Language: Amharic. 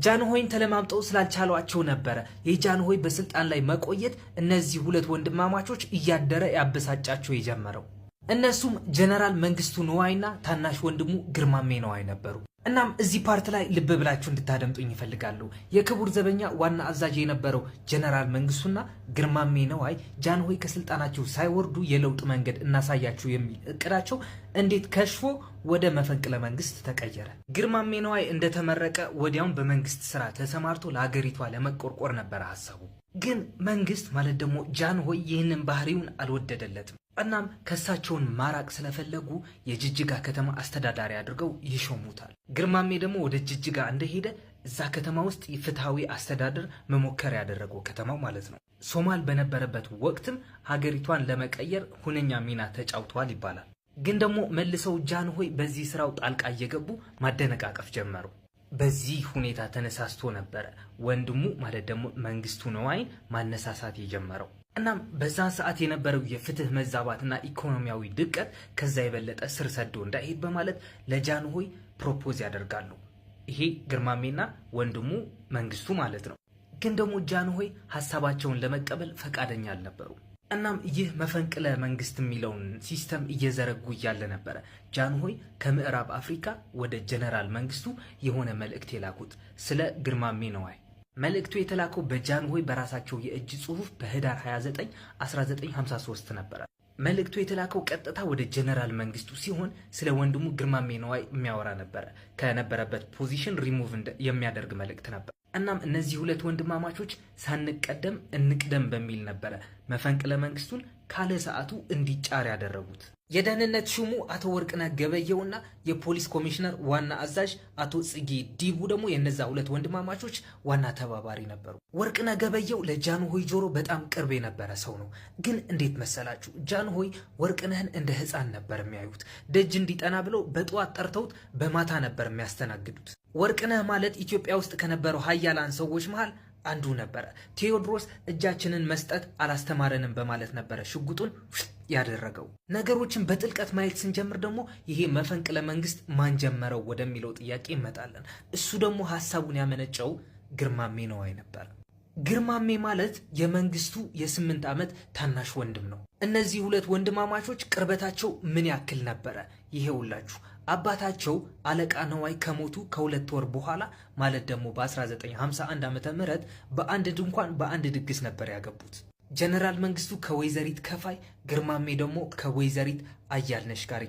ጃንሆይን ተለማምጠው ስላልቻሏቸው ነበር የጃንሆይ በስልጣን ላይ መቆየት እነዚህ ሁለት ወንድማማቾች እያደረ ያበሳጫቸው የጀመረው። እነሱም ጀነራል መንግስቱ ነዋይና ታናሽ ወንድሙ ግርማሜ ነዋይ ነበሩ። እናም እዚህ ፓርት ላይ ልብ ብላችሁ እንድታደምጡኝ ይፈልጋሉ። የክቡር ዘበኛ ዋና አዛዥ የነበረው ጀነራል መንግስቱና ግርማሜ ነዋይ ጃንሆይ ከስልጣናቸው ሳይወርዱ የለውጥ መንገድ እናሳያችሁ የሚል እቅዳቸው እንዴት ከሽፎ ወደ መፈንቅለ መንግስት ተቀየረ። ግርማሜ ነዋይ እንደተመረቀ ወዲያውን በመንግስት ስራ ተሰማርቶ ለሀገሪቷ ለመቆርቆር ነበር ሐሳቡ። ግን መንግስት ማለት ደግሞ ጃንሆይ ይህንን ባህሪውን አልወደደለትም። እናም ከሳቸውን ማራቅ ስለፈለጉ የጅጅጋ ከተማ አስተዳዳሪ አድርገው ይሾሙታል። ግርማሜ ደግሞ ወደ ጅጅጋ እንደሄደ እዛ ከተማ ውስጥ ፍትሃዊ አስተዳደር መሞከር ያደረገው ከተማው ማለት ነው። ሶማል በነበረበት ወቅትም ሀገሪቷን ለመቀየር ሁነኛ ሚና ተጫውተዋል ይባላል። ግን ደግሞ መልሰው ጃንሆይ በዚህ ስራው ጣልቃ እየገቡ ማደነቃቀፍ ጀመሩ። በዚህ ሁኔታ ተነሳስቶ ነበረ ወንድሙ ማለት ደግሞ መንግስቱ ነዋይን ማነሳሳት የጀመረው። እናም በዛን ሰዓት የነበረው የፍትህ መዛባትና ኢኮኖሚያዊ ድቀት ከዛ የበለጠ ስር ሰዶ እንዳይሄድ በማለት ለጃንሆይ ፕሮፖዝ ያደርጋሉ። ይሄ ግርማሜና ወንድሙ መንግስቱ ማለት ነው። ግን ደግሞ ጃንሆይ ሐሳባቸውን ለመቀበል ፈቃደኛ አልነበሩ። እናም ይህ መፈንቅለ መንግስት የሚለውን ሲስተም እየዘረጉ እያለ ነበረ ጃንሆይ ከምዕራብ አፍሪካ ወደ ጀነራል መንግስቱ የሆነ መልእክት የላኩት ስለ ግርማሜ ነዋይ። መልእክቱ የተላከው በጃንሆይ በራሳቸው የእጅ ጽሑፍ በህዳር 29 1953 ነበረ። መልእክቱ የተላከው ቀጥታ ወደ ጀነራል መንግስቱ ሲሆን ስለ ወንድሙ ግርማሜ ነዋይ የሚያወራ ነበረ። ከነበረበት ፖዚሽን ሪሙቭ የሚያደርግ መልእክት ነበር። እናም እነዚህ ሁለት ወንድማማቾች ሳንቀደም እንቅደም በሚል ነበረ መፈንቅለ መንግስቱን ካለ ሰዓቱ እንዲጫር ያደረጉት። የደህንነት ሹሙ አቶ ወርቅነህ ገበየውና የፖሊስ ኮሚሽነር ዋና አዛዥ አቶ ጽጌ ዲቡ ደግሞ የነዛ ሁለት ወንድማማቾች ዋና ተባባሪ ነበሩ። ወርቅነህ ገበየው ለጃንሆይ ጆሮ በጣም ቅርብ የነበረ ሰው ነው። ግን እንዴት መሰላችሁ? ጃንሆይ ወርቅነህን እንደ ህፃን ነበር የሚያዩት። ደጅ እንዲጠና ብለው በጠዋት ጠርተውት በማታ ነበር የሚያስተናግዱት። ወርቅነህ ማለት ኢትዮጵያ ውስጥ ከነበረው ሀያላን ሰዎች መሃል አንዱ ነበረ። ቴዎድሮስ እጃችንን መስጠት አላስተማረንም በማለት ነበረ ሽጉጡን ያደረገው። ነገሮችን በጥልቀት ማየት ስንጀምር ደግሞ ይሄ መፈንቅለ መንግስት ማን ጀመረው ወደሚለው ጥያቄ እንመጣለን። እሱ ደግሞ ሐሳቡን ያመነጨው ግርማሜ ነዋይ ነበር። ግርማሜ ማለት የመንግስቱ የ8 ዓመት ታናሽ ወንድም ነው። እነዚህ ሁለት ወንድማማቾች ቅርበታቸው ምን ያክል ነበረ? ይሄውላችሁ አባታቸው አለቃ ነዋይ ከሞቱ ከ2 ወር በኋላ ማለት ደግሞ በ1951 ዓመተ ምህረት በአንድ ድንኳን በአንድ ድግስ ነበር ያገቡት። ጀነራል መንግስቱ ከወይዘሪት ከፋይ፣ ግርማሜ ደግሞ ከወይዘሪት አያልነሽ ጋር